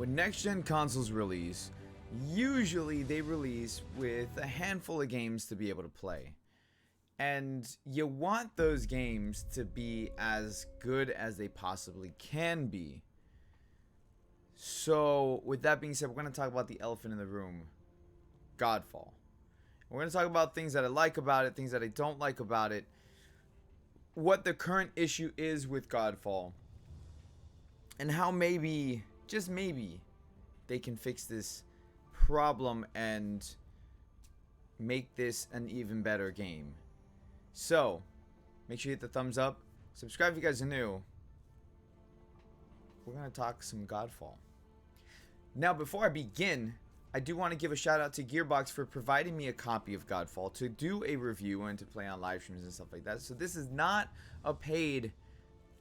When next-gen consoles release, usually they release with a handful of games to be able to play. And you want those games to be as good as they possibly can be. So, with that being said, we're going to talk about the elephant in the room, Godfall. We're going to talk about things that I like about it, things that I don't like about it, what the current issue is with Godfall, and how maybe, just maybe, they can fix this problem and make this an even better game. So, make sure you hit the thumbs up, subscribe if you guys are new. We're going to talk some Godfall. Now, before I begin, I do want to give a shout out to Gearbox for providing me a copy of Godfall to do a review and to play on live streams and stuff like that. So this is not a paid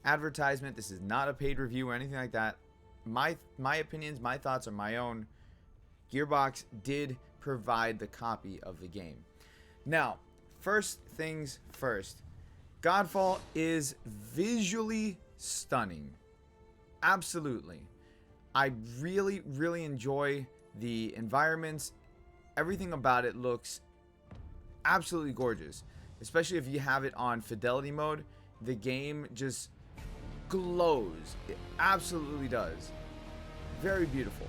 advertisement. This is not a paid review or anything like that. My opinions, my thoughts are my own. Gearbox did provide the copy of the game. Now, first things first. Godfall is visually stunning. Absolutely. I really enjoy the environments. Everything about it looks absolutely gorgeous. Especially if you have it on fidelity mode. The game just glows. It absolutely does. Very beautiful.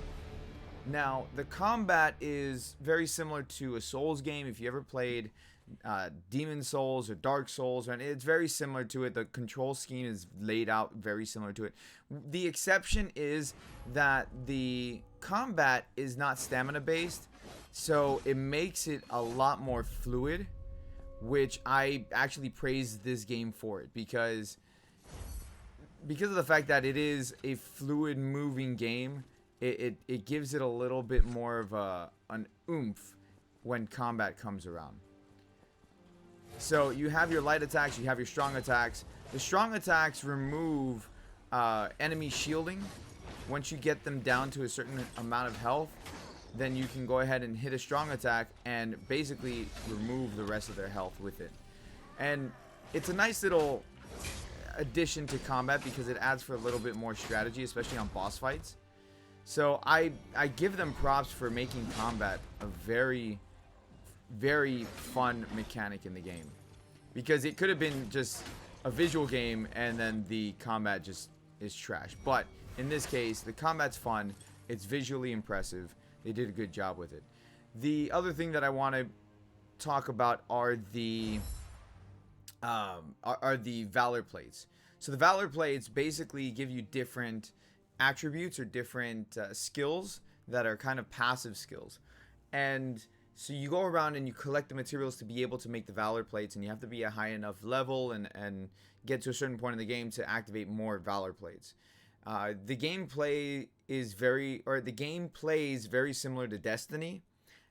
Now, the combat is very similar to a Souls game. If you ever played Demon Souls or Dark Souls, and it's very similar to it. The control scheme is laid out very similar to it. The exception is that the combat is not stamina based, so it makes it a lot more fluid, which I actually praise this game for it because of the fact that it is a fluid moving game. It gives it a little bit more of an oomph when combat comes around. So you have your light attacks, you have your strong attacks. The strong attacks remove enemy shielding. Once you get them down to a certain amount of health, then you can go ahead and hit a strong attack and basically remove the rest of their health with it. And it's a nice little addition to combat because it adds for a little bit more strategy, especially on boss fights. So I give them props for making combat a very fun mechanic in the game, because it could have been just a visual game and then the combat just is trash. But in this case, the combat's fun, it's visually impressive. They did a good job with it. The other thing that I want to talk about are the Valor plates. So the Valor plates basically give you different attributes or different skills that are kind of passive skills. And so you go around and you collect the materials to be able to make the Valor plates, and you have to be a high enough level and get to a certain point in the game to activate more Valor plates. The game plays very similar to Destiny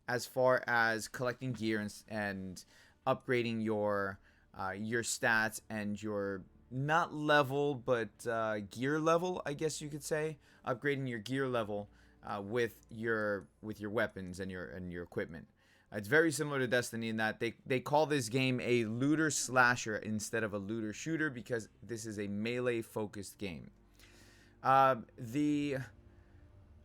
as far as collecting gear and upgrading your stats and your not level but gear level, I guess you could say, upgrading your gear level with your weapons and your equipment. It's very similar to Destiny in that they call this game a looter slasher instead of a looter shooter, because this is a melee focused game. The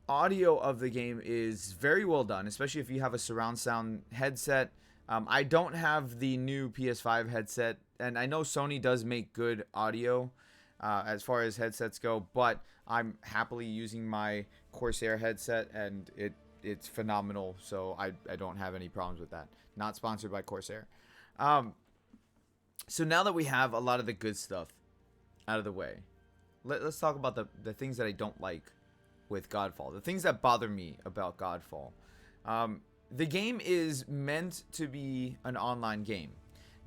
audio of the game is very well done, especially if you have a surround sound headset. I don't have the new PS5 headset, and I know Sony does make good audio as far as headsets go, but I'm happily using my Corsair headset, and it's phenomenal, so I don't have any problems with that. Not sponsored by Corsair. So now that we have a lot of the good stuff out of the way, let's talk about the things that I don't like with Godfall. The things that bother me about Godfall. The game is meant to be an online game.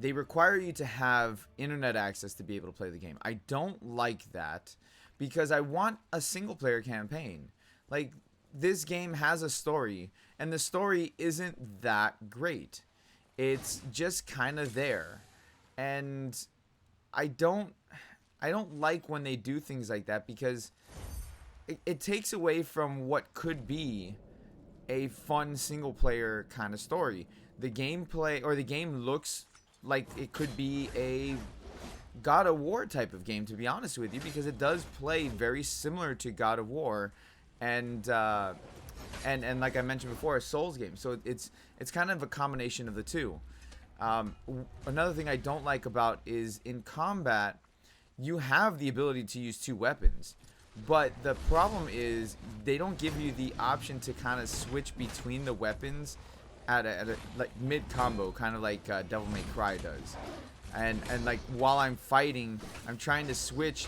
They require you to have internet access to be able to play the game. I don't like that because I want a single player campaign. Like, this game has a story, and the story isn't that great. It's just kind of there. And I don't like when they do things like that, because it takes away from what could be a fun single player kind of story. The gameplay, or the game, looks like it could be a God of War type of game, to be honest with you, because it does play very similar to God of War and like I mentioned before, a Souls game. So it's kind of a combination of the two. Another thing I don't like about is in combat, you have the ability to use two weapons, but the problem is they don't give you the option to kind of switch between the weapons at a like mid combo, kind of like Devil May Cry does. And like while I'm fighting, I'm trying to switch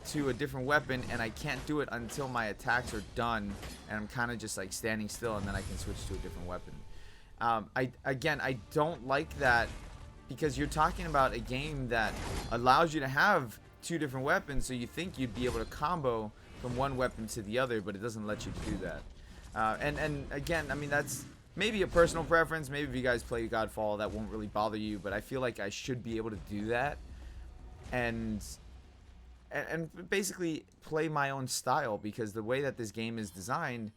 to a different weapon, and I can't do it until my attacks are done, and I'm kind of just like standing still, and then I can switch to a different weapon. I don't like that, because you're talking about a game that allows you to have two different weapons, so you think you'd be able to combo from one weapon to the other, but it doesn't let you do that. And again, I mean, that's maybe a personal preference. Maybe if you guys play Godfall, that won't really bother you, but I feel like I should be able to do that and basically play my own style, because the way that this game is designed,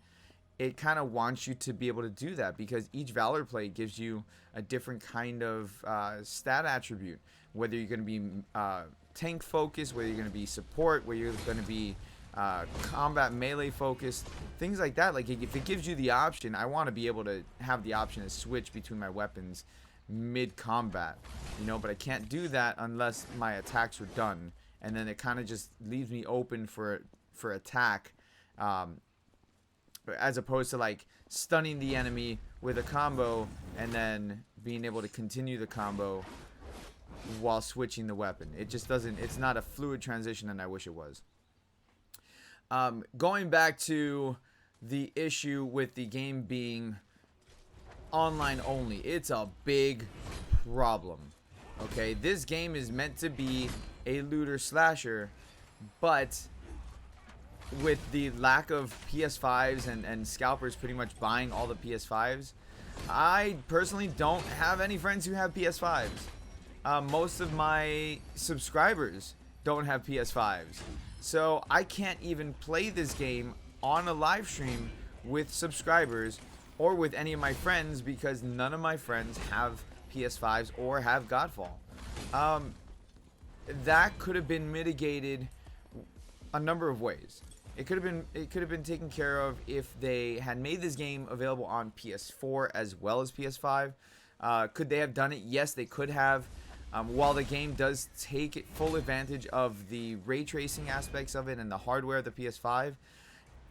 it kind of wants you to be able to do that, because each Valor play gives you a different kind of stat attribute, whether you're going to be tank focused, whether you're going to be support, whether you're going to be combat melee focused, things like that. Like, if it gives you the option, I want to be able to have the option to switch between my weapons mid combat, you know, but I can't do that unless my attacks are done, and then it kind of just leaves me open for attack, as opposed to like stunning the enemy with a combo and then being able to continue the combo while switching the weapon. It just doesn't, it's not a fluid transition, and I wish it was. Going back to the issue with the game being online only, it's a big problem. Okay, this game is meant to be a looter slasher, but with the lack of PS5s and scalpers pretty much buying all the PS5s, I personally don't have any friends who have PS5s. Most of my subscribers don't have PS5s, so I can't even play this game on a live stream with subscribers or with any of my friends, because none of my friends have PS5s or have Godfall. That could have been mitigated a number of ways. It could have been taken care of if they had made this game available on PS4 as well as PS5. Could they have done it? Yes, they could have. While the game does take full advantage of the ray tracing aspects of it and the hardware of the PS5,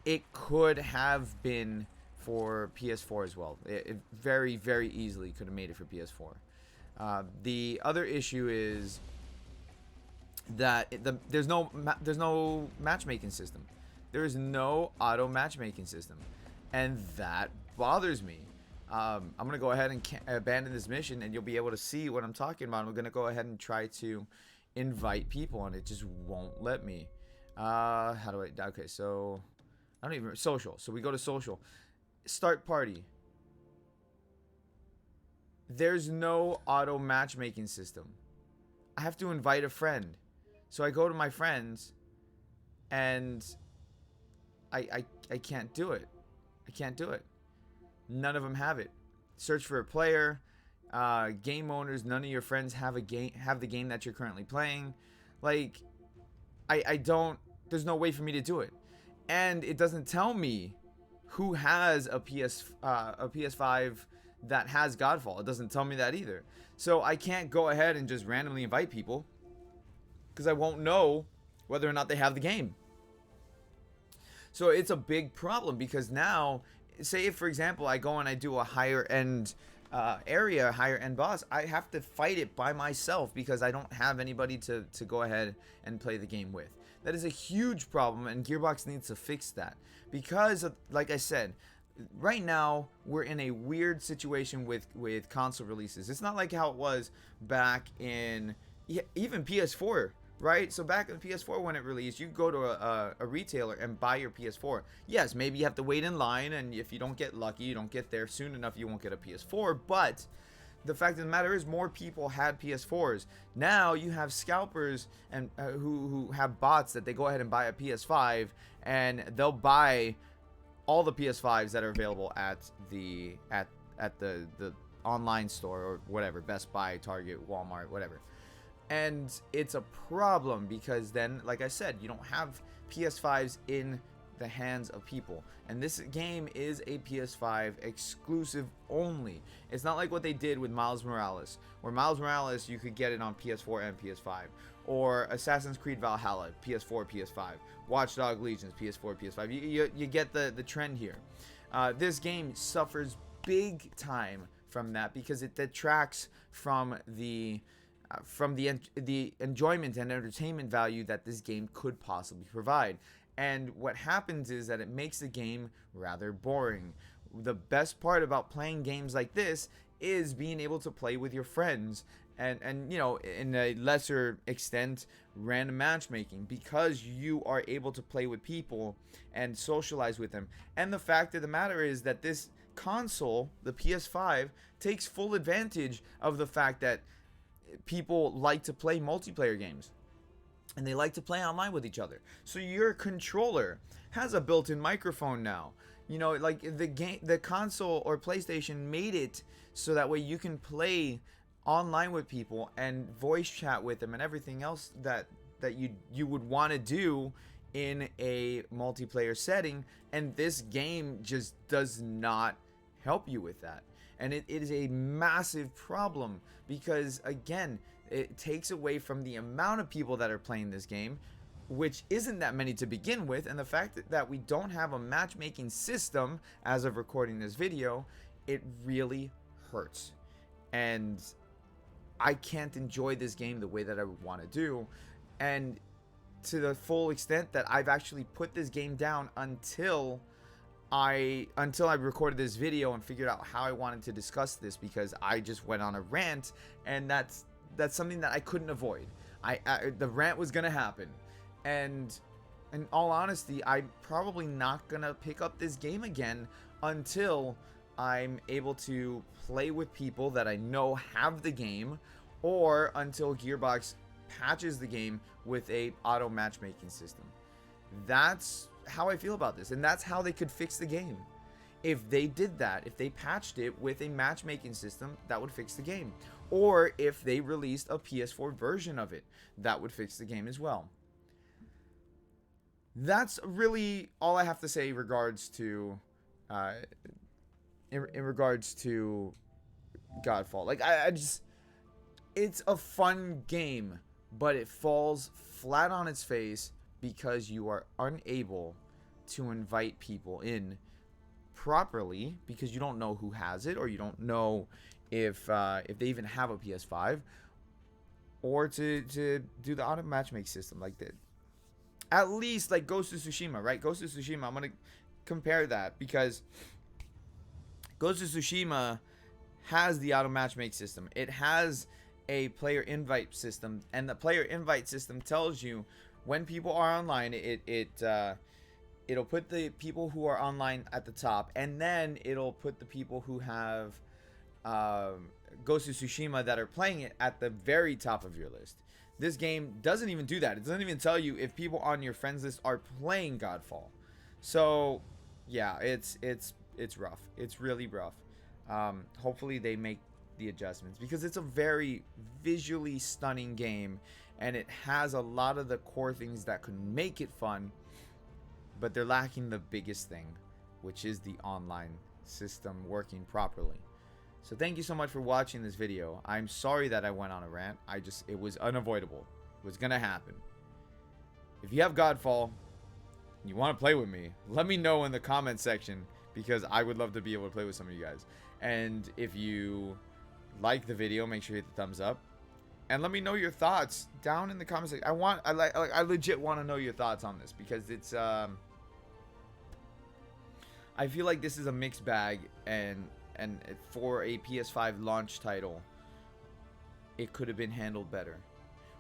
it could have been for PS4 as well. It very, very easily could have made it for PS4. The other issue is that there's no matchmaking system. There is no auto matchmaking system, and that bothers me. I'm gonna go ahead and abandon this mission, and you'll be able to see what I'm talking about. I'm gonna go ahead and try to invite people, and it just won't let me. How do I? Okay, so I don't even social. So we go to social, start party. There's no auto matchmaking system. I have to invite a friend. So I go to my friends, and I can't do it. I can't do it. None of them have it. Search for a player. Game owners. None of your friends have the game that you're currently playing. Like, I don't. There's no way for me to do it, and it doesn't tell me who has a PS5 that has Godfall. It doesn't tell me that either. So I can't go ahead and just randomly invite people, because I won't know whether or not they have the game. So it's a big problem, because now, say if for example I go and I do a higher end area, higher end boss, I have to fight it by myself because I don't have anybody to go ahead and play the game with. That is a huge problem, and Gearbox needs to fix that, because like I said, right now we're in a weird situation with console releases. It's not like how it was back in even PS4. Right? So back in the PS4 when it released, you go to a retailer and buy your PS4. Yes, maybe you have to wait in line, and if you don't get lucky, you don't get there soon enough, you won't get a PS4. But the fact of the matter is, more people had PS4s. Now you have scalpers and who have bots that they go ahead and buy a PS5, and they'll buy all the PS5s that are available at the online store or whatever, Best Buy, Target, Walmart, whatever. And it's a problem, because then, like I said, you don't have PS5s in the hands of people. And this game is a PS5 exclusive only. It's not like what they did with Miles Morales, where Miles Morales you could get it on PS4 and PS5, or Assassin's Creed Valhalla, PS4, PS5, Watch Dogs Legion, PS4, PS5. You get the trend here. This game suffers big time from that because it detracts from the enjoyment and entertainment value that this game could possibly provide. And what happens is that it makes the game rather boring. The best part about playing games like this is being able to play with your friends, and you know, in a lesser extent, random matchmaking, because you are able to play with people and socialize with them. And the fact of the matter is that this console, the PS5, takes full advantage of the fact that people like to play multiplayer games and they like to play online with each other. So your controller has a built-in microphone now. You know, like the console or PlayStation made it so that way you can play online with people and voice chat with them and everything else that you would want to do in a multiplayer setting. And this game just does not help you with that. And it is a massive problem because, again, it takes away from the amount of people that are playing this game, which isn't that many to begin with. And the fact that we don't have a matchmaking system as of recording this video, it really hurts. And I can't enjoy this game the way that I would want to do. And to the full extent that I've actually put this game down until I recorded this video and figured out how I wanted to discuss this, because I just went on a rant, and that's something that I couldn't avoid. The rant was gonna happen, and in all honesty, I'm probably not gonna pick up this game again until I'm able to play with people that I know have the game, or until Gearbox patches the game with a auto matchmaking system. That's how I feel about this, and that's how they could fix the game. If they did that, if they patched it with a matchmaking system, that would fix the game. Or if they released a PS4 version of it, that would fix the game as well. That's really all I have to say in regards to Godfall. Like, I just, it's a fun game, but it falls flat on its face because you are unable to invite people in properly, because you don't know who has it, or you don't know if they even have a PS5, or to do the auto matchmake system like that. At least like Ghost of Tsushima, right? Ghost of Tsushima, I'm gonna compare that, because Ghost of Tsushima has the auto matchmake system. It has a player invite system, and the player invite system tells you when people are online. It'll put the people who are online at the top, and then it'll put the people who have Ghost of Tsushima that are playing it at the very top of your list. This game doesn't even do that. It doesn't even tell you if people on your friends list are playing Godfall. So yeah, it's rough. It's really rough. Hopefully they make the adjustments, because it's a very visually stunning game, and it has a lot of the core things that could make it fun, but they're lacking the biggest thing, which is the online system working properly. So thank you so much for watching this video. I'm sorry that I went on a rant. It was unavoidable. It was gonna happen. If you have Godfall and you want to play with me, let me know in the comment section, because I would love to be able to play with some of you guys. And if you like the video, make sure you hit the thumbs up, and let me know your thoughts down in the comment section. I legit want to know your thoughts on this, because it's I feel like this is a mixed bag, and for a PS5 launch title, it could have been handled better.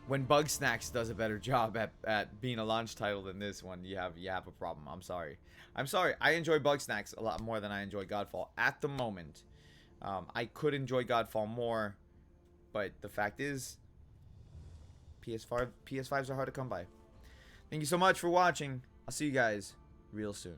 When Bugsnax does a better job at being a launch title than this one, you have a problem. I'm sorry. I enjoy Bugsnax a lot more than I enjoy Godfall at the moment. I could enjoy Godfall more, but the fact is, PS5s are hard to come by. Thank you so much for watching. I'll see you guys real soon.